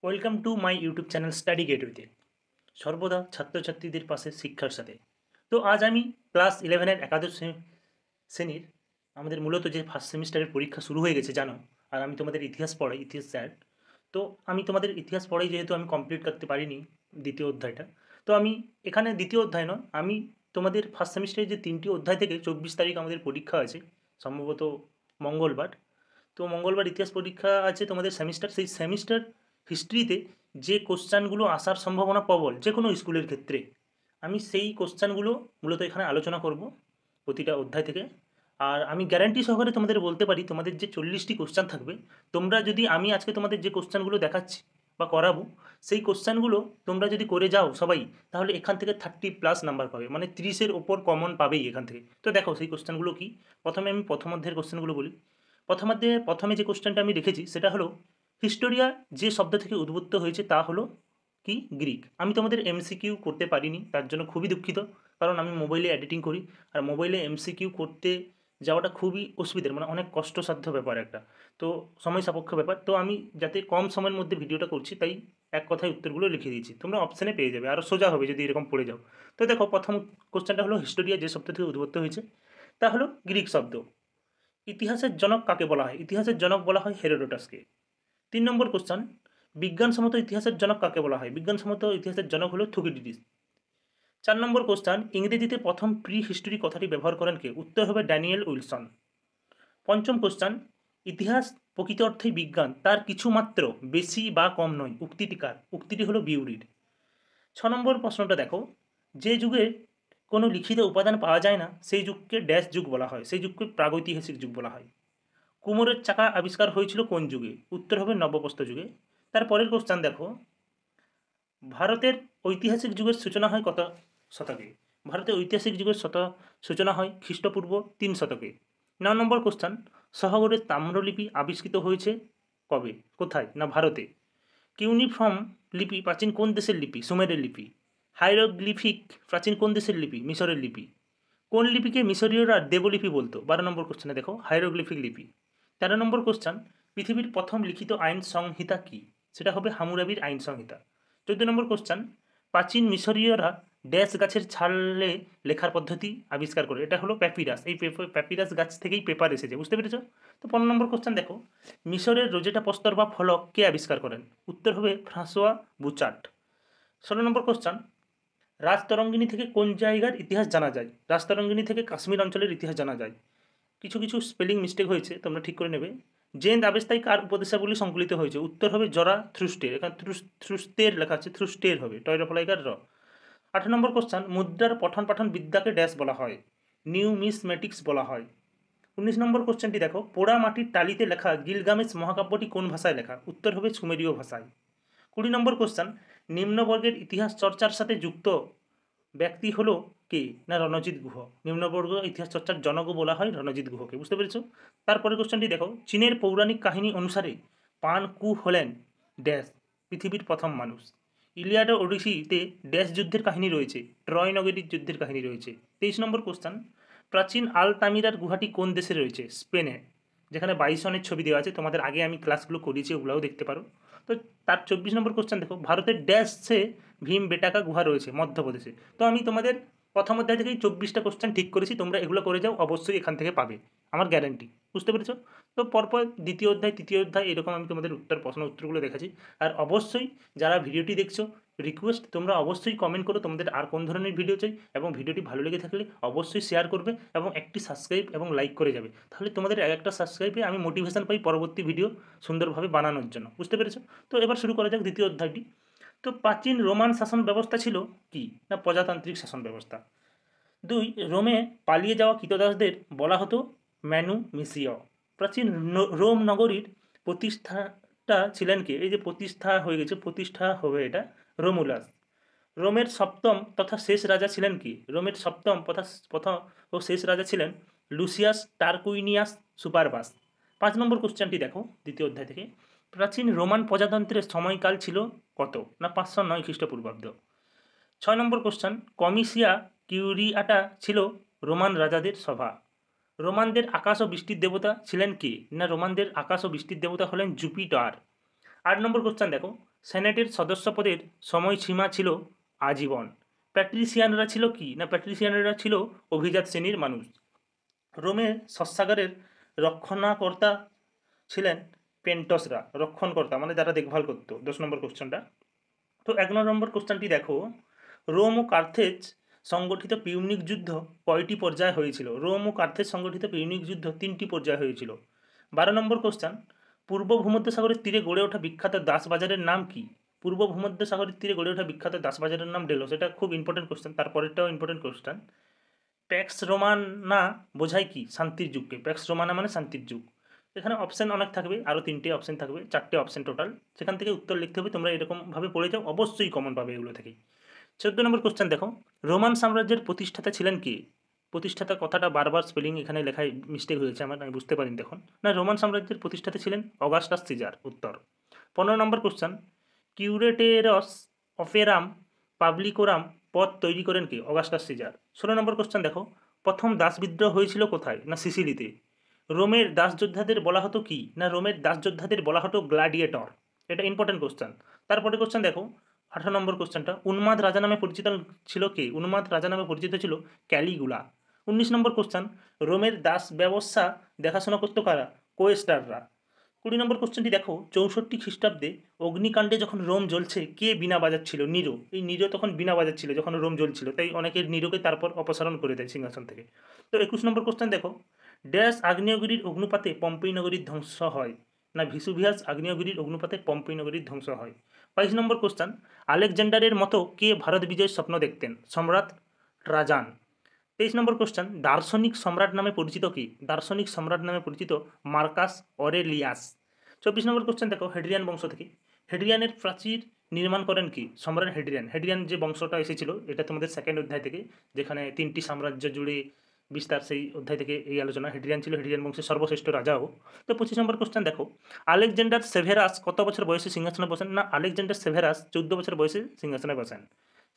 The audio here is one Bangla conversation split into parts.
Welcome to my YouTube channel study গেটওয়েতে সর্বদা ছাত্রছাত্রীদের পাশে শিক্ষার সাথে। তো আজ আমি ক্লাস 11-এর একাদশ শ্রেণীর আমাদের মূলত যে ফার্স্ট সেমিস্টারের পরীক্ষা শুরু হয়ে গেছে জানো। আর আমি তোমাদের ইতিহাস পড়াই, ইতিহাস স্যার। তো আমি তোমাদের ইতিহাস পড়াই, যেহেতু আমি কমপ্লিট করতে পারিনি দ্বিতীয় অধ্যায়টা। তো আমি এখানে দ্বিতীয় অধ্যায় নয়, আমি তোমাদের ফার্স্ট সেমিস্টারের যে 3টি অধ্যায় থেকে 24 তারিখ আমাদের পরীক্ষা আছে, সম্ভবত মঙ্গলবার। তো মঙ্গলবার ইতিহাস পরীক্ষা আছে তোমাদের সেমিস্টার, সেই সেমিস্টার হিস্ট্রিতে যে কোশ্চানগুলো আসার সম্ভাবনা প্রবল যে কোনো স্কুলের ক্ষেত্রে, আমি সেই কোশ্চানগুলো মূলত এখানে আলোচনা করব প্রতিটা অধ্যায় থেকে। আর আমি গ্যারান্টি সহকারে তোমাদের বলতে পারি, তোমাদের যে 40টি কোশ্চান থাকবে, তোমরা যদি আমি আজকে তোমাদের যে কোশ্চানগুলো দেখাচ্ছি বা করাবো, সেই কোশ্চানগুলো তোমরা যদি করে যাও সবাই, তাহলে এখান থেকে 30+ নাম্বার পাবে, মানে 30-এর ওপর কমন পাবেই এখান থেকে। তো দেখো সেই কোশ্চানগুলো কি। প্রথমে আমি প্রথম অধ্যায়ের কোশ্চানগুলো বলি। প্রথমে যে কোশ্চেনটা আমি রেখেছি সেটা হলো, হিস্টোরিয়া যে শব্দ থেকে উদ্বুদ্ধ হয়েছে তা হলো কি? গ্রিক। আমি তোমাদের এমসিকিউ করতে পারিনি, তার জন্য খুবই দুঃখিত। কারণ আমি মোবাইলে এডিটিং করি, আর মোবাইলে এমসিকিউ করতে যাওয়াটা খুবই অসুবিধার, মানে অনেক কষ্টসাধ্য ব্যাপার একটা। তো সময় সাপেক্ষ ব্যাপার। তো আমি যাতে কম সময়ের মধ্যে ভিডিওটা করছি, তাই এক কথায় উত্তরগুলো লিখে দিয়েছি, তোমরা অপশানে পেয়ে যাবে, আরও সোজা হবে যদি এরকম পড়ে যাও। তো দেখো, প্রথম কোশ্চেনটা হলো, হিস্টোরিয়া যে শব্দ থেকে উদ্বুদ্ধ হয়েছে তা হলো গ্রিক শব্দ। ইতিহাসের জনক কাকে বলা হয়? ইতিহাসের জনক বলা হয় হেরোডোটাসকে। 3 নম্বর কোশ্চেন, বিজ্ঞানসম্মত ইতিহাসের জনক কাকে বলা হয়? বিজ্ঞানসম্মত ইতিহাসের জনক হলো থুকিডিডিস। 4 নম্বর কোশ্চেন, ইংরেজিতে প্রথম প্রি হিস্টোরি কথাটি ব্যবহার করেন কে? উত্তর হবে ড্যানিয়েল উইলসন। পঞ্চম কোশ্চেন, ইতিহাস প্রকৃত অর্থেই বিজ্ঞান, তার কিছু মাত্র বেশি বা কম নয়, উক্তিটি কার? উক্তিটি হলো বিউরির। 6 নম্বর প্রশ্নটা দেখো, যে যুগে কোনো লিখিত উপাদান পাওয়া যায় না সেই যুগকে ড্যাশ যুগ বলা হয়, সেই যুগকে প্রাগৈতিহাসিক যুগ বলা হয়। কুমোরের চাকা আবিষ্কার হয়েছিল কোন যুগে? উত্তর হবে নব্যপ্রস্তর যুগে। তারপরের কোশ্চেন দেখো, ভারতের ঐতিহাসিক যুগের সূচনা হয় কত শতকে? ভারতের ঐতিহাসিক যুগের সূচনা হয় খ্রিস্টপূর্ব 3 শতকে। 9 নম্বর কোশ্চেন, শহরের তাম্রলিপি আবিষ্কৃত হয়েছে কবে? কোথায়? না ভারতে। কিউনিফর্ম লিপি প্রাচীন কোন দেশের লিপি? সুমেরের লিপি। হাইরোগ্লিফিক প্রাচীন কোন দেশের লিপি? মিশরের লিপি। কোন লিপিকে মিশরীয়রা দেবলিপি বলতো? 12 নম্বর কোশ্চেনে দেখো, হাইরোগ্লিফিক লিপি। 13 নম্বর কোশ্চেন, পৃথিবীর প্রথম লিখিত আইন সংহিতা কি? সেটা হবে হামুরাবির আইন সংহিতা। 14 নম্বর কোশ্চেন, প্রাচীন মিশরীয়রা ড্যাশ গাছের ছালে লেখার পদ্ধতি আবিষ্কার করে? এটা হলো প্যাপিরাস। এই প্যাপিরাস গাছ থেকেই পেপার এসেছে, বুঝতে পেরেছো? তো 15 নম্বর কোশ্চেন দেখো, মিশরের রোজেটা প্রস্তর বা ফলক কে আবিষ্কার করেন? উত্তর হবে ফ্রাঁসোয়া বুচার্ট। 16 নম্বর কোশ্চেন, রাজতরঙ্গিনী থেকে কোন জায়গার ইতিহাস জানা যায়? রাজতরঙ্গিনী থেকে কাশ্মীর অঞ্চলের ইতিহাস জানা যায়। কিছু কিছু স্পেলিং মিস্টেক হয়েছে, তোমরা ঠিক করে নেবে। জেন আবেস্তায় কার উপদেশাবলী সংকলিত হয়েছে? উত্তর হবে জরা থ্রুস্টের। এখানে থ্রুস্তের লেখা আছে, থ্রুস্টের হবে, টয়রফলাইকার র। 18 নম্বর কোশ্চেন, মুদ্রার পঠন পাঠন বিদ্যাকে ড্যাশ বলা হয়? নিউমিসমেটিক্স বলা হয়। 19 নম্বর কোশ্চেনটি দেখো, পোড়া মাটির টালিতে লেখা গিলগামেশ মহাকাব্যটি কোন ভাষায় লেখা? উত্তর হবে সুমেরীয় ভাষায়। 20 নম্বর কোশ্চেন, নিম্নবর্গের ইতিহাস চর্চার সাথে যুক্ত ব্যক্তি হলো কে? না রণজিৎ গুহ। নিম্নবর্গ ইতিহাস চর্চার জনকও বলা হয় রণজিৎ গুহকে, বুঝতে পেরেছো? তারপরের কোশ্চেনটি দেখো, চীনের পৌরাণিক কাহিনী অনুসারে পান কু হলেন ড্যাশ পৃথিবীর প্রথম মানুষ। ইলিয়াড ও ওডিসিতে ড্যাশ যুদ্ধের কাহিনী রয়েছে? ট্রয় নগরীর যুদ্ধের কাহিনী রয়েছে। 23 নম্বর কোশ্চেন, প্রাচীন আলতামিরার গুহাটি কোন দেশে রয়েছে? স্পেনে, যেখানে বাইসনের ছবি দেওয়া আছে, তোমাদের আগে আমি ক্লাসগুলো করিয়েছি, ওগুলোও দেখতে পারো। তো তার 24 নম্বর কোশ্চেন দেখো, ভারতের ড্যাশে ভীম বেটাকা গুহা রয়েছে? মধ্যপ্রদেশে। তো আমি তোমাদের প্রথম অধ্যায় থেকেই 24টা কোশ্চেন ঠিক করেছি, তোমরা এগুলো করে যাও, অবশ্যই এখান থেকে পাবে, আমার গ্যারান্টি, বুঝতে পেরেছো? তো পরপর দ্বিতীয় অধ্যায়, তৃতীয় অধ্যায়, এরকম আমি তোমাদের উত্তরগুলো দেখাচ্ছি। আর অবশ্যই যারা ভিডিওটি দেখছো, রিকোয়েস্ট, তোমরা অবশ্যই কমেন্ট করো তোমাদের আর কোন ধরনের ভিডিও চাই, এবং ভিডিওটি ভালো লেগে থাকলে অবশ্যই শেয়ার করবে এবং একটি সাবস্ক্রাইব এবং লাইক করে যাবে। তাহলে তোমাদের একটা সাবস্ক্রাইবে আমি মোটিভেশন পাই পরবর্তী ভিডিও সুন্দরভাবে বানানোর জন্য, বুঝতে পেরেছো? তো এবার শুরু করা যাক দ্বিতীয় অধ্যায়টি। তো প্রাচীন রোমান শাসন ব্যবস্থা ছিল কি? না প্রজাতান্ত্রিক শাসন ব্যবস্থা। 2, রোমে পালিয়ে যাওয়া কৃতদাসদের বলা হতো ম্যানুমিসিয়। প্রাচীন রোম নগরীর প্রতিষ্ঠাতা ছিলেন কে? এই যে প্রতিষ্ঠা হয়ে গেছে, প্রতিষ্ঠা হবে এটা রোমুলাস। রোমের সপ্তম তথা শেষ রাজা ছিলেন কি? রোমের সপ্তম প্রথম ও শেষ রাজা ছিলেন লুসিয়াস টারকুইনিয়াস সুপারবাস। 5 নম্বর কোশ্চেনটি দেখো দ্বিতীয় অধ্যায় থেকে, প্রাচীন রোমান প্রজাতন্ত্রের সময়কাল ছিল কত? না 509 খ্রিস্টপূর্বাব্দ। 6 নম্বর কোশ্চেন, কমিসিয়া কিউরিয়াটা ছিল রোমান রাজাদের সভা। রোমানদের আকাশ ও বৃষ্টির দেবতা ছিলেন কে? না রোমানদের আকাশ ও বৃষ্টির দেবতা হলেন জুপিটার। 8 নম্বর কোশ্চেন দেখো, সেনেটের সদস্য পদের সময়সীমা ছিল আজীবন। প্যাট্রিসিয়ানরা ছিল কি না, প্যাট্রিসিয়ানরা ছিল অভিজাত শ্রেণীর মানুষ। রোমের শস্যাগারের রক্ষণাকর্তা ছিলেন পেন্টসরা, রক্ষণকর্তা মানে যারা দেখভাল করতো। 10 নম্বর কোশ্চেনটা। তো 1 নম্বর কোশ্চেনটি দেখো, রোম ও কার্থেজ সংগঠিত পিউনিক যুদ্ধ কয়টি পর্যায়ে হয়েছিল? রোম ও কার্থেজ সংগঠিত পিউনিক যুদ্ধ 3টি পর্যায়ে হয়েছিল। 12 নম্বর কোশ্চেন, পূর্ব ভূমধ্যসাগরের তীরে গড়ে ওঠা বিখ্যাত দাস বাজারের নাম কি? পূর্ব ভূমধ্যসাগরের তীরে গড়ে ওঠা বিখ্যাত দাস বাজারের নাম ডেলোস। এটা খুব ইম্পর্টেন্ট কোশ্চেন। তারপরেরটাও ইম্পর্টেন্ট কোশ্চেন। প্যাক্স রোমানা বোঝায় কি? শান্তির যুগকে। প্যাক্স রোমানা মানে শান্তির যুগ। এখানে অপশান অনেক থাকবে, আরও 3টে অপশান থাকবে, 4টে অপশান টোটাল। সেখান থেকে উত্তর লিখতে হবে। তোমরা এরকমভাবে পড়ে যাও, অবশ্যই কমন পাবে এগুলো থেকেই। 14 নম্বর কোশ্চেন দেখো, রোমান সাম্রাজ্যের প্রতিষ্ঠাতা ছিলেন কে? প্রতিষ্ঠাতা কথাটা বারবার স্পেলিং এখানে লেখায় মিস্টেক হয়েছে আমার, আমি বুঝতে পারিনি দেখুন। না, রোমান সাম্রাজ্যের প্রতিষ্ঠাতা ছিলেন অগাস্টাস সিজার। উত্তর। 15 নম্বর কোশ্চেন, কিউরেটেরস অফেরাম পাবলিকোরাম পদ তৈরি করেন কে? Augustus Caesar. 16 নম্বর কোশ্চেন দেখো, প্রথম দাস বিদ্রোহ হয়েছিল কোথায়? না, সিসিলিতে। রোমের দাসযোদ্ধাদের বলা হতো কি? না, রোমের দাসযোদ্ধাদের বলা হতো গ্ল্যাডিয়েটর। এটা ইম্পর্টেন্ট কোশ্চেন। তারপরে কোশ্চেন দেখো, 18 নম্বর কোশ্চেনটা, উন্মাদ রাজা নামে পরিচিত ছিল কে? উন্মাদ রাজা নামে পরিচিত ছিল ক্যালিগুলা। 19 নম্বর কোশ্চেন, রোমের দাস ব্যবস্থা দেখাশোনা করতো কারা? কোয়েস্টাররা। 20 নম্বর কোশ্চেনটি দেখো, 64 খ্রিস্টাব্দে অগ্নিকাণ্ডে যখন রোম জ্বলছে, কে বীণা বাজাচ্ছিল? নিরো। এই নিরো তখন বীণা বাজাচ্ছিল যখন রোম জ্বলছিল, তাই অনেকের নিরোকে তারপর অপসারণ করে দেয় সিংহাসন থেকে। তো 21 নম্বর কোশ্চেন দেখো, ড্যাশ আগ্নেয়গিরির অগ্নুপাতে পম্পেই নগরীর ধ্বংস হয়? না, ভিসুভিয়াস আগ্নেয়গিরির অগ্নুপাতে পম্পেই নগরীর ধ্বংস হয়। 22 নম্বর কোশ্চেন, আলেকজান্ডারের মতো কে ভারত বিজয়ের স্বপ্ন দেখতেন? সম্রাট ট্রাজান। 23 নম্বর কোশ্চেন, দার্শনিক সম্রাট নামে পরিচিত কি? দার্শনিক সম্রাট নামে পরিচিত মার্কাস অরেলিয়াস। 24 নম্বর কোশ্চেন দেখো, হেড্রিয়ান বংশ থেকে। হেড্রিয়ানের প্রাচীর নির্মাণ করেন কি? সম্রাট হেড্রিয়ান। হেড্রিয়ান যে বংশটা এসেছিল, এটা তোমাদের 2nd অধ্যায় থেকে, যেখানে 3টি সাম্রাজ্য জুড়ে বিস্তার, সেই অধ্যায় থেকে এই আলোচনা। হেড্রিয়ান ছিল হেড্রিয়ান বংশের সর্বশ্রেষ্ঠ রাজাও। তো 25 নম্বর কোশ্চেন দেখো, আলেকজান্ডার সেভেরাস কত বছর বয়সে সিংহাসনে বসেন? না, আলেকজান্ডার সেভেরাস 14 বছর বয়সে সিংহাসনে বসেন।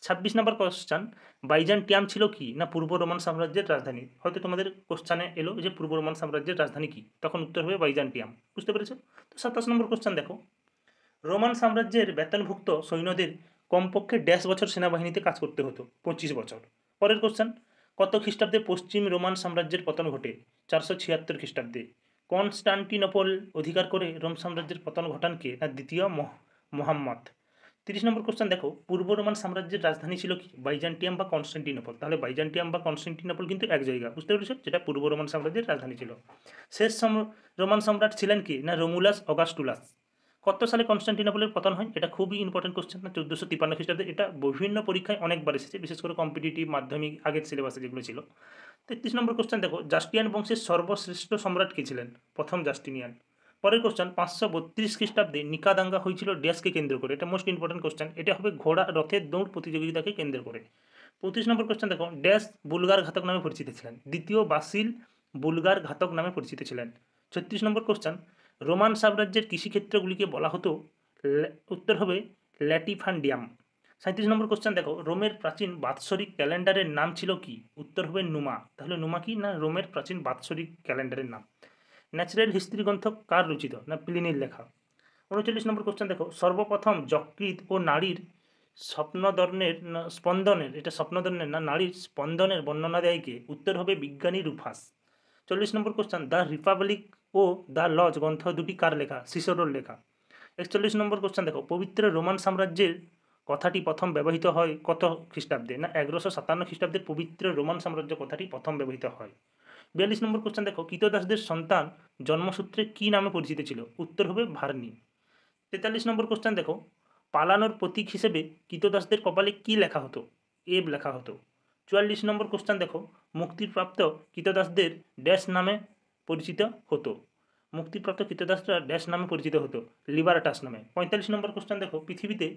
26 নম্বর কোশ্চেন, বাইজান্টিয়াম ছিল কি? না, পূর্ব রোমান সাম্রাজ্যের রাজধানী। হয়তো তোমাদের কোশ্চেনে এলো যে পূর্ব রোমান সাম্রাজ্যের রাজধানী কি, তখন উত্তর হবে বাইজান্টিয়াম। বুঝতে পেরেছো? তো 27 নম্বর কোশ্চেন দেখো, রোমান সাম্রাজ্যের বেতনভুক্ত সৈন্যদের কমপক্ষে 1.5 বছর সেনাবাহিনীতে কাজ করতে হতো? 25 বছর। পরের কোশ্চেন, কত খ্রিস্টাব্দে পশ্চিম রোমান সাম্রাজ্যের পতন ঘটে? 476 খ্রিস্টাব্দে। কনস্টান্টিনোপল অধিকার করে রোম সাম্রাজ্যের পতন ঘটান কে? না, দ্বিতীয় মোহাম্মদ। 30 নম্বর কোশ্চেন দেখো, পূর্ব রোমান সাম্রাজ্যের রাজধানী ছিল কি? বাইজান্টিয়াম বা কনস্টান্টিনোপল। তাহলে বাইজান্টিয়াম বা কনস্টান্টিনোপল কিন্তু এক জায়গা, বুঝতে পেরেছো? যেটা পূর্ব রোমান সাম্রাজ্যের রাজধানী ছিল। শেষ রোমান সম্রাট ছিলেন কি? না, রোমুলাস অগাস্টুলাস। কত সালে কনস্টান্টিনোপলের পতন হয়? এটা খুবই ইম্পর্টেন্ট কোশ্চেন। না, 1453 খ্রিস্টাব্দে। এটা বিভিন্ন পরীক্ষায় অনেকবার এসেছে, বিশেষ করে কম্পিটিটিভ মাধ্যমিক আগের সিলেবাসে যেগুলো ছিল। 33 নম্বর কোশ্চেন দেখো, জাস্টিয়ান বংশের সর্বশ্রেষ্ঠ সম্রাট কে ছিলেন? প্রথম জাস্টিনিয়ান। পরের কোশ্চেন, 532 খ্রিস্টাব্দে নিকা দাঙ্গা হয়েছিল ড্যাশকে কেন্দ্র করে? এটা মোস্ট ইম্পর্টেন্ট কোশ্চেন। এটা হবে ঘোড়া রথের দৌড় প্রতিযোগিতাকে কেন্দ্র করে। 35 নম্বর কোশ্চেন দেখো, ড্যাশ বুলগার ঘাতক নামে পরিচিত ছিলেন? দ্বিতীয় বাসিল বুলগার ঘাতক নামে পরিচিত ছিলেন। 36 নম্বর কোশ্চেন, রোমান সাম্রাজ্যের কৃষিক্ষেত্রগুলিকে বলা হতো? উত্তর হবে ল্যাটিফান্ডিয়াম। 37 নম্বর কোশ্চেন দেখো, রোমের প্রাচীন বাৎসরিক ক্যালেন্ডারের নাম ছিল কি? উত্তর হবে নুমা। তাহলে নুমা কি? না, রোমের প্রাচীন বাৎসরিক ক্যালেন্ডারের নাম। ন্যাচারাল হিস্ট্রি গ্রন্থ কার রচিত? না, প্লিনির লেখা। 39 নম্বর কোশ্চেন দেখো, সর্বপ্রথম যকৃৎ ও নারীর স্বপ্নদর্নের না স্পন্দনের, এটা স্বপ্নদর্নের না নারীর স্পন্দনের বর্ণনা দেয় কে? উত্তর হবে বিজ্ঞানী রুফাস। 40 নম্বর কোশ্চেন, দ্য রিপাবলিক ও দ্য লজ গ্রন্থ দুটি কার লেখা? সিসোরোর লেখা। 41 নম্বর কোশ্চেন দেখো, পবিত্র রোমান সাম্রাজ্যের কথাটি প্রথম ব্যবহৃত হয় কত খ্রিস্টাব্দে? না, 1157 খ্রিস্টাব্দে পবিত্র রোমান সাম্রাজ্য কথাটি প্রথম ব্যবহৃত হয়। 42 নম্বর কোশ্চেন দেখো, কৃতদাসদের সন্তান জন্মসূত্রে কি নামে পরিচিত ছিল? উত্তর হবে ভার্নি। 43 নম্বর কোশ্চেন দেখো, পালানোর প্রতীক হিসেবে কৃতদাসদের কপালে কি লেখা হতো? এব লেখা হতো। 44 নম্বর কোশ্চেন দেখো, মুক্তিপ্রাপ্ত কৃতদাসদের ড্যাশ নামে পরিচিত হতো? মুক্তিপ্রাপ্ত কৃতদাসরা ড্যাশ নামে পরিচিত হতো? লিবারটাস নামে। 45 নম্বর কোশ্চেন দেখো, পৃথিবীতে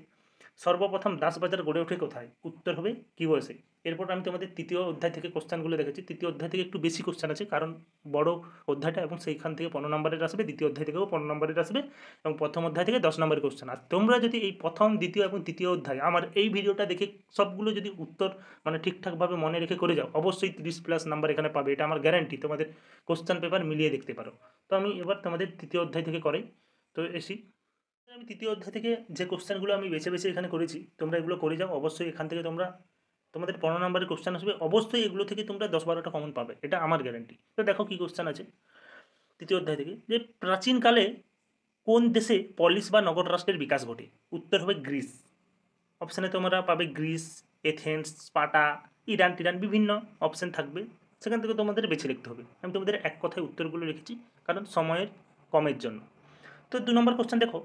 সর্বপ্রথম দাস বাজার গড়ে ওঠে কোথায়? উত্তর হবে কিউএসএ। এরপর আমি তোমাদের 3য় অধ্যায় থেকে কোশ্চেনগুলো দেখেছি। 3য় অধ্যায় থেকে একটু বেশি কোশ্চেন আছে, কারণ বড় অধ্যায়টা, এবং সেইখান থেকে 15 নম্বরের আসবে। 2য় অধ্যায় থেকেও 15 নম্বরের আসবে, এবং প্রথম অধ্যায় থেকে 10 নম্বরের কোশ্চেন। আর তোমরা যদি এই প্রথম, দ্বিতীয় এবং 3য় অধ্যায় আমার এই ভিডিওটা দেখে সবগুলো যদি উত্তর মানে ঠিকঠাকভাবে মনে রেখে করে যাও, অবশ্যই 30+ নাম্বার এখানে পাবে। এটা আমার গ্যারান্টি। তোমাদের কোশ্চেন পেপার মিলিয়ে দেখতে পারো। তো আমি এবার তোমাদের 3য় অধ্যায় থেকে করাই। তো এসি আমি তৃতীয় অধ্যায় থেকে যে কোশ্চেনগুলো আমি বেছে বেছে এখানে করেছি, তোমরা এগুলো করে যাও। অবশ্যই এখান থেকে তোমরা তোমাদের 15 নম্বরের কোশ্চেন আসবে, অবশ্যই এগুলো থেকে তোমরা 10-12টা কমন পাবে, এটা আমার গ্যারান্টি। তো দেখো কি কোশ্চেন আছে তৃতীয় অধ্যায় থেকে, যে প্রাচীনকালে কোন দেশে পলিস বা নগর রাষ্ট্রের বিকাশ ঘটে? উত্তর হবে গ্রিস। অপশানে তোমরা পাবে গ্রিস, এথেন্স, স্পার্টা, ইরান টিরান, বিভিন্ন অপশান থাকবে, সেখান থেকে তোমাদের বেছে লিখতে হবে। আমি তোমাদের এক কথায় উত্তরগুলো লিখেছি কারণ সময়ের কমের জন্য। তো 2 নম্বর কোশ্চেন দেখো,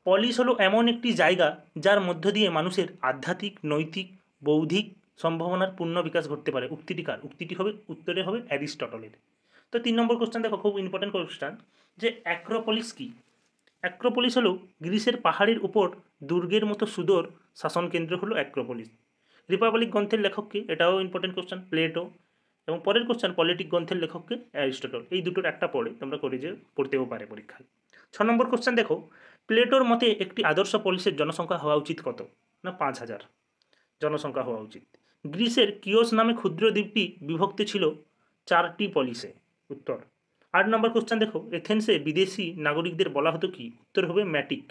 পলিস হলো এমন একটি জায়গা যার মধ্য দিয়ে মানুষের আধ্যাত্মিক, নৈতিক, বৌদ্ধিক সম্ভাবনার পূর্ণ বিকাশ ঘটতে পারে। উক্তিটি কার? উক্তিটি হবে, উত্তরে হবে অ্যারিস্টটলের। তো 3 নম্বর কোশ্চেন দেখো, খুব ইম্পর্টেন্ট কোশ্চেন, যে অ্যাক্রোপলিস কি? অ্যাক্রোপলিস হলো গ্রিসের পাহাড়ের উপর দুর্গের মতো সুদূর শাসনকেন্দ্র হলো অ্যাক্রোপলিস। রিপাবলিক গ্রন্থের লেখককে, এটাও ইম্পর্টেন্ট কোশ্চেন, প্লেটো। এবং পরের কোশ্চেন, পলিটিক গ্রন্থের লেখককে অ্যারিস্টটল। এই দুটোর একটা পড়ে তোমরা করে যে পড়তেও পারে পরীক্ষায়। 6 নম্বর কোশ্চেন দেখো, প্লেটোর মতে একটি আদর্শ পলিসের জনসংখ্যা হওয়া উচিত কত? না 5,000 জনসংখ্যা হওয়া উচিত। গ্রিসের কিওস নামে ক্ষুদ্র দ্বীপটি বিভক্ত ছিল 4টি পলিসে। উত্তর। 8 নম্বর কোশ্চেন দেখো, এথেন্সে বিদেশি নাগরিকদের বলা হতো কি? উত্তর হবে ম্যাটিক।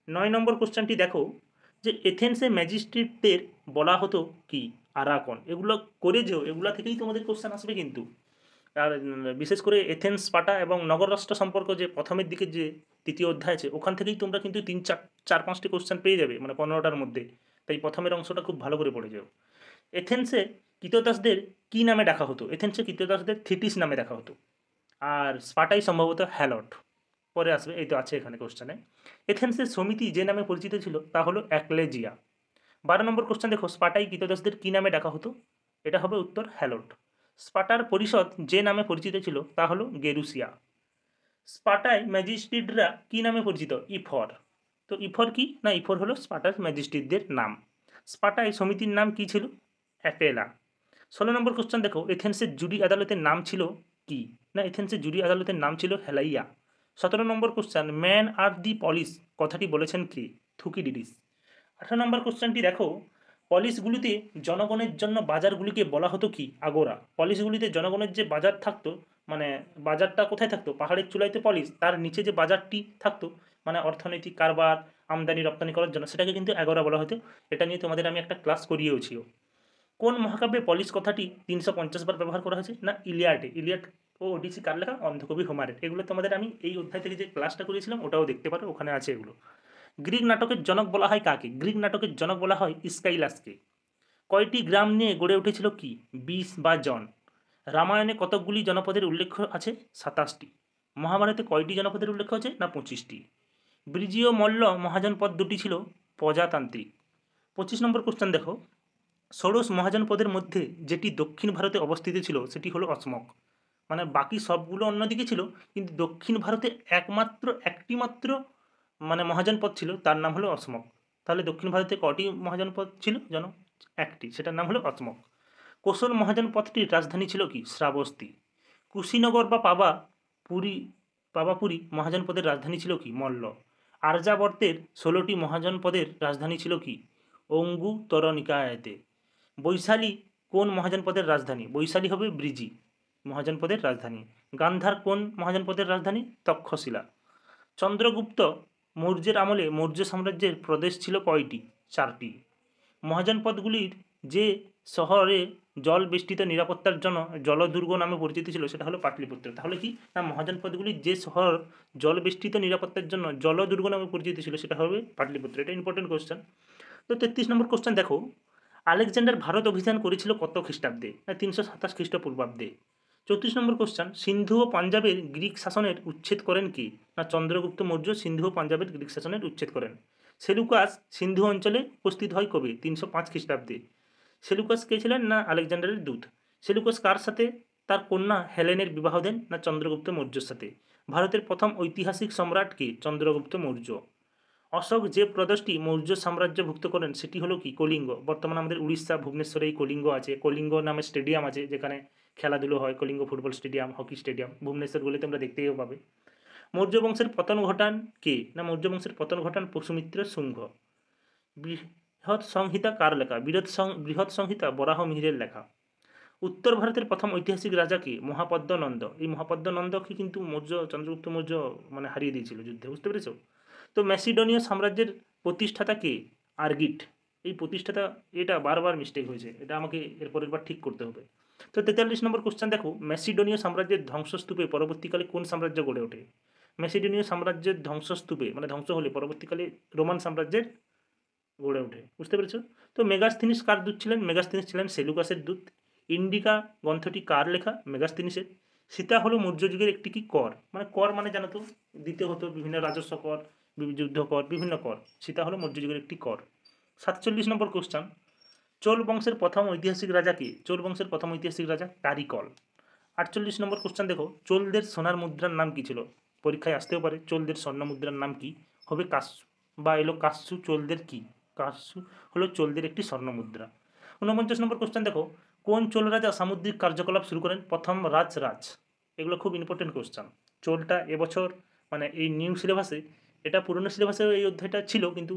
9 নম্বর কোশ্চেনটি দেখো, যে এথেন্সে ম্যাজিস্ট্রেটদের বলা হতো কি? আরাকন। এগুলো করে যেও, এগুলো থেকেই তোমাদের কোশ্চেন আসবে কিন্তু। আর বিশেষ করে এথেন্স, স্পার্টা এবং নগর রাষ্ট্র সম্পর্ক যে প্রথমের দিকে যে তৃতীয় অধ্যায় আছে, ওখান থেকেই তোমরা কিন্তু 3-4-5টি কোশ্চেন পেয়ে যাবে, মানে 15টার মধ্যে। তাই প্রথমের অংশটা খুব ভালো করে পড়ে যাও। এথেন্সে কৃতদাসদের কী নামে ডাকা হতো? এথেন্সে কৃতদাসদের থিটিস নামে ডাকা হতো। আর স্পার্টাই সম্ভবত হ্যালট। পরে আসবে, এই তো আছে এখানে কোশ্চেনে। এথেন্সের সমিতি যে নামে পরিচিত ছিল তা হলো অ্যাক্লেজিয়া। 12 নম্বর কোশ্চেন দেখো, স্পার্টাই কৃতদাসদের কী নামে ডাকা হতো? এটা হবে উত্তর হ্যালট। স্পার্টার পরিষদ যে নামে পরিচিত ছিল তা হলো গেরুসিয়া। স্পার্টায় ম্যাজিস্ট্রেটরা কী নামে পরিচিত? ইফর। তো ইফর কি? না ইফর হলো স্পার্টার ম্যাজিস্ট্রেটদের নাম। স্পার্টায় সমিতির নাম কি ছিল? অ্যাপেলা। 16 নম্বর কোশ্চেন দেখো, এথেন্সের জুরি আদালতের নাম ছিল কি? না এথেন্সের জুরি আদালতের নাম ছিল হেলাইয়া। 17 নম্বর কোশ্চেন, ম্যান আর দি পলিস কথাটি বলেছেন কি? থুকিডিডিস। 18 নম্বর কোশ্চেনটি দেখো, পলিসগুলিতে জনগণের জন্য বাজারগুলিকে বলা হতো কি? আগোরা। পলিসগুলিতে জনগণের যে বাজার থাকতো, মানে বাজারটা কোথায় থাকতো? পাহাড়ের চূড়াইতে পলিস, তার নিচে যে বাজারটি থাকতো, মানে অর্থনৈতিক কারবার, আমদানি রপ্তানি করার জন্য, সেটাকে কিন্তু আগোরা বলা হতো। এটা নিয়ে তোমাদের আমি একটা ক্লাস করিয়েওছিও। কোন মহাকাব্যে পলিস কথাটি 350 বার ব্যবহার করা হয়েছে? না ইলিয়াডে। ইলিয়াড ও ওডিসি কার লেখা? অন্ধকবি হোমারের। এগুলো তোমাদের আমি এই অধ্যায় থেকে যে ক্লাসটা করিয়েছিলাম ওটাও দেখতে পারো, ওখানে আছে এগুলো। গ্রিক নাটকের জনক বলা হয় কাকে? গ্রিক নাটকের জনক বলা হয় স্কাইলাসকে। কয়টি গ্রাম নিয়ে গড়ে উঠেছিল কি? 20 বা জন। রামায়ণে কতকগুলি জনপদের উল্লেখ আছে? 27টি। মহাভারতে কয়টি জনপদের উল্লেখ আছে? না 25টি। বৃজীয় মল্ল মহাজনপদ দুটি ছিল প্রজাতান্ত্রিক। 25 নম্বর কোশ্চেন দেখো, ষোড়শ মহাজনপদের মধ্যে যেটি দক্ষিণ ভারতে অবস্থিত ছিল সেটি হলো অসমক। মানে বাকি সবগুলো অন্যদিকে ছিল, কিন্তু দক্ষিণ ভারতে একটি মাত্র মানে মহাজনপদ ছিল, তার নাম হলো অসমক। তাহলে দক্ষিণ ভারতে কটি মহাজনপদ ছিল জানো? একটি, সেটার নাম হলো অসমক। কোশল মহাজনপদটির রাজধানী ছিল কি? শ্রাবস্তি। কুশীনগর বা পাবাপুরী মহাজনপদের রাজধানী ছিল কি? মল্ল। আর্যাবর্তের 16টি মহাজনপদের রাজধানী ছিল কি? অঙ্গুত্তরনিকায়েতে। বৈশালী কোন মহাজনপদের রাজধানী? বৈশালী হবে ব্রিজি মহাজনপদের রাজধানী। গান্ধার কোন মহাজনপদের রাজধানী? তক্ষশিলা। চন্দ্রগুপ্ত মৌর্যের আমলে মৌর্য সাম্রাজ্যের প্রদেশ ছিল কয়টি? 4টি। মহাজনপদগুলির যে শহরে জল বেষ্টিত নিরাপত্তার জন্য জলদুর্গ নামে পরিচিত ছিল সেটা হলো পাটলিপুত্র। তাহলে কি না মহাজনপদগুলির যে শহর জল বেষ্টিত নিরাপত্তার জন্য জলদুর্গ নামে পরিচিত ছিল সেটা হবে পাটলিপুত্র। এটা ইম্পর্টেন্ট কোশ্চেন। তো 33 নম্বর কোশ্চেন দেখো, আলেকজান্ডার ভারত অভিযান করেছিল কত খ্রিস্টাব্দে? না 327 খ্রিস্টপূর্বাব্দে। 34 নম্বর কোশ্চেন, সিন্ধু ও পাঞ্জাবের গ্রিক শাসনের উচ্ছেদ করেন কি? না চন্দ্রগুপ্ত মৌর্য সিন্ধু ও পাঞ্জাবের গ্রিক শাসনের উচ্ছেদ করেন। সেলুকাস সিন্ধু অঞ্চলে উপস্থিত হয় কবে? 305 খ্রিস্টাব্দে। সেলুকাস কে ছিলেন? না আলেকজান্ডারের দূত। সেলুকাস কার সাথে তার কন্যা হেলেনের বিবাহ দেন? না চন্দ্রগুপ্ত মৌর্যের সাথে। ভারতের প্রথম ঐতিহাসিক সম্রাট কে? চন্দ্রগুপ্ত মৌর্য। অশোক যে প্রদেশটি মৌর্য সাম্রাজ্যভুক্ত করেন সেটি হলো কি? কলিঙ্গ। বর্তমানে আমাদের উড়িষ্যা ভুবনেশ্বরে এই কলিঙ্গ আছে। কলিঙ্গ নামে স্টেডিয়াম আছে যেখানে খেলাধুলো হয়, Kalinga football stadium, hockey stadium. Bhubaneswar বলে তোমরা দেখতেও পাবে। মৌর্য বংশের পতন ঘটান কে? না মৌর্য বংশের পতন ঘটান পশুমিত্র শুঙ্গ। বৃহৎ সংহিতা কার লেখা? বৃহৎ সংহিতা বরাহ মিহিরের লেখা। উত্তর ভারতের প্রথম ঐতিহাসিক রাজা কে? মহাপদ্ম নন্দ। এই মহাপদ্ম নন্দকে কিন্তু চন্দ্রগুপ্ত মৌর্য মানে হারিয়ে দিয়েছিল যুদ্ধে, বুঝতে পেরেছো? তো ম্যাসিডোনীয় সাম্রাজ্যের প্রতিষ্ঠাতা কে? আর্গিট। এই প্রতিষ্ঠাতা, এটা বারবার মিস্টেক হয়েছে, এটা আমাকে এর পরের বার ঠিক করতে হবে। তো 43 নম্বর কোশ্চেন দেখো, ম্যাসিডোনীয় সাম্রাজ্যের ধ্বংসস্তূপে পরবর্তীকালে কোন সাম্রাজ্য গড়ে ওঠে? ম্যাসিডোনীয় সাম্রাজ্যের ধ্বংসস্তূপে মানে ধ্বংস হলে পরবর্তীকালে রোমান সাম্রাজ্যের গড়ে ওঠে। বুঝতে পেরেছো? তো মেগাস্থিনিস কার দূত ছিলেন? মেগাস্থিনিস ছিলেন সেলুকাসের দূত। ইন্ডিকা গ্রন্থটি কার লেখা? মেগাস্থিনিসের। সীতা হলো মৌর্য যুগের একটি কি কর? মানে কর মানে জানো তো, দিতে হতো বিভিন্ন রাজস্ব কর, যুদ্ধ কর, বিভিন্ন কর। সীতা হলো মৌর্য যুগের একটি কর। 47 নম্বর কোশ্চেন, চোল বংশের প্রথম ঐতিহাসিক রাজা কে? চোল বংশের প্রথম ঐতিহাসিক রাজা কারিকল। 48 নম্বর কোশ্চেন দেখো, চোলদের সোনার মুদ্রার নাম কি ছিল? পরীক্ষায় আসতেও পারে, চোলদের স্বর্ণ মুদ্রার নাম কি হবে? কাস্যু বা এলো কাস্যু। চোলদের কি? কাস্যু হলো চোলদের একটি স্বর্ণ মুদ্রা। 49 নম্বর কোশ্চেন দেখো, কোন চোল রাজা সামুদ্রিক কার্যকলাপ শুরু করেন? প্রথম রাজ। এগুলো খুব ইম্পর্টেন্ট কোশ্চেন। চোলটা এবছর মানে এই নিউ সিলেবাসে, এটা পুরনো সিলেবাসে এই অধ্যায়টা ছিল, কিন্তু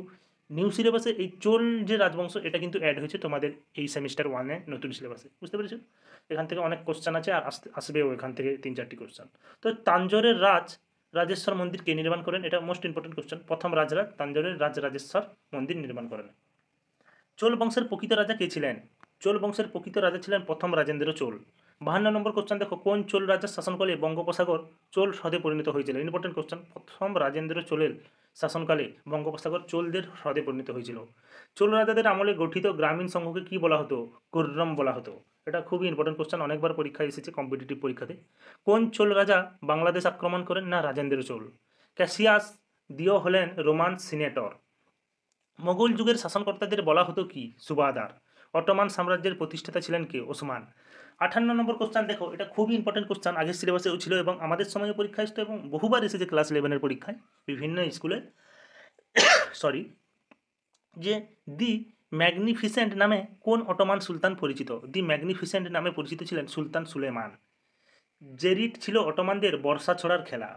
নিউ সিলেবাসে এই চোল যে রাজবংশ এটা কিন্তু অ্যাড হয়েছে তোমাদের এই সেমিস্টার 1-এ নতুন সিলেবাসে। বুঝতে পেরেছো? এখান থেকে অনেক কোশ্চেন আছে, আর আসবেও এখান থেকে 3-4টি কোশ্চেন। তো তাঞ্জোরের রাজেশ্বর মন্দির কে নির্মাণ করেন? এটা মোস্ট ইম্পর্টেন্ট কোশ্চেন। প্রথম রাজরাজ তাঞ্জোরের রাজেশ্বর মন্দির নির্মাণ করেন। চোল বংশের প্রকৃত রাজা কে ছিলেন? চোল বংশের প্রকৃত রাজা ছিলেন প্রথম রাজেন্দ্র চোল। 52 নম্বর কোশ্চেন দেখো, কোন চোল রাজার শাসনকালে বঙ্গোপসাগর চোল হ্রদে পরিণত হয়েছিল? Important question. প্রথম রাজেন্দ্র চোলের শাসনকালে বঙ্গোপসাগর চোলদের হ্রদে পরিণত হয়েছিল। চোল রাজাদের আমলে গঠিত গ্রামীণ সংঘকে কি বলা হতো? কুর্রম বলা হতো। এটা খুবই ইম্পর্টেন্ট কোশ্চেন, অনেকবার পরীক্ষায় এসেছে কম্পিটিটিভ পরীক্ষাতে। কোন চোল রাজা বাংলাদেশ আক্রমণ করেন? না, রাজেন্দ্র চোল। ক্যাসিয়াস দিও হলেন রোমান সিনেটর। মোগল যুগের শাসনকর্তাদের বলা হতো কি? সুবাদার। অটোমান সাম্রাজ্যের প্রতিষ্ঠাতা ছিলেন কে? ওসমান। 58 নম্বর কোশ্চেন দেখো, এটা খুবই ইম্পর্টেন্ট কোশ্চেন, আগের সিলেবাসেও ছিল এবং আমাদের সময়ে পরীক্ষায় এসেছে এবং বহুবার এসেছে ক্লাস 11-এর পরীক্ষায় বিভিন্ন স্কুলে। সরি, যে দি ম্যাগনিফিসেন্ট নামে কোন অটোমান সুলতান পরিচিত? দি ম্যাগনিফিসেন্ট নামে পরিচিত ছিলেন সুলতান সুলেমান। জেরিট ছিল অটোমানদের বর্ষা ছড়ার খেলা।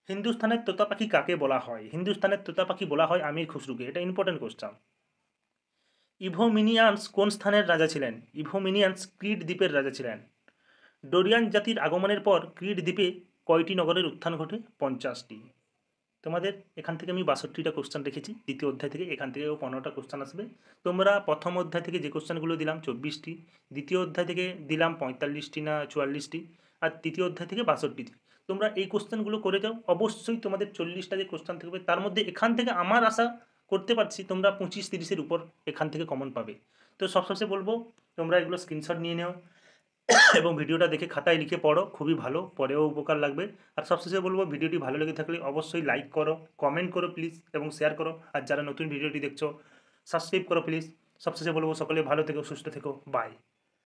হিন্দুস্তানের তোতা পাখি কাকে বলা হয়? হিন্দুস্তানের তোতা পাখি বলা হয় আমির খুসরুকে। এটা ইম্পর্টেন্ট কোশ্চেন। ইভোমিনিয়ান্স কোন স্থানের রাজা ছিলেন? ইভোমিনিয়ান্স ক্রিট দ্বীপের রাজা ছিলেন। ডোরিয়ান জাতির আগমনের পর ক্রিট দ্বীপে কয়টি নগরের উত্থান ঘটে? 50টি। তোমাদের এখান থেকে আমি 62টা কোশ্চেন রেখেছি দ্বিতীয় অধ্যায় থেকে, এখান থেকেও 15টা কোশ্চেন আসবে। তোমরা প্রথম অধ্যায় থেকে যে কোশ্চেনগুলো দিলাম 24টি, দ্বিতীয় অধ্যায় থেকে দিলাম 45টি না 44টি, আর তৃতীয় অধ্যায় থেকে 62টি। তোমরা এই কোশ্চেনগুলো করে যাও, অবশ্যই তোমাদের 40টা যে কোশ্চেন থাকবে তার মধ্যে এখান থেকে আমার আশা করতে পারছি তোমরা 25-30-এর উপর এখান থেকে কমন পাবে। তো সবশেষে বলবো তোমরা এগুলো স্ক্রিনশট নিয়ে নাও এবং ভিডিওটা দেখে খাতায় লিখে পড়ো, খুবই ভালো, পরেও উপকার লাগবে। আর সবশেষে বলবো, ভিডিওটি ভালো লেগে থাকলে অবশ্যই লাইক করো, কমেন্ট করো প্লিজ, এবং শেয়ার করো। আর যারা নতুন ভিডিওটি দেখছো সাবস্ক্রাইব করো প্লিজ। সবশেষে বলবো সকলে ভালো থেকো, সুস্থ থেকো, বাই।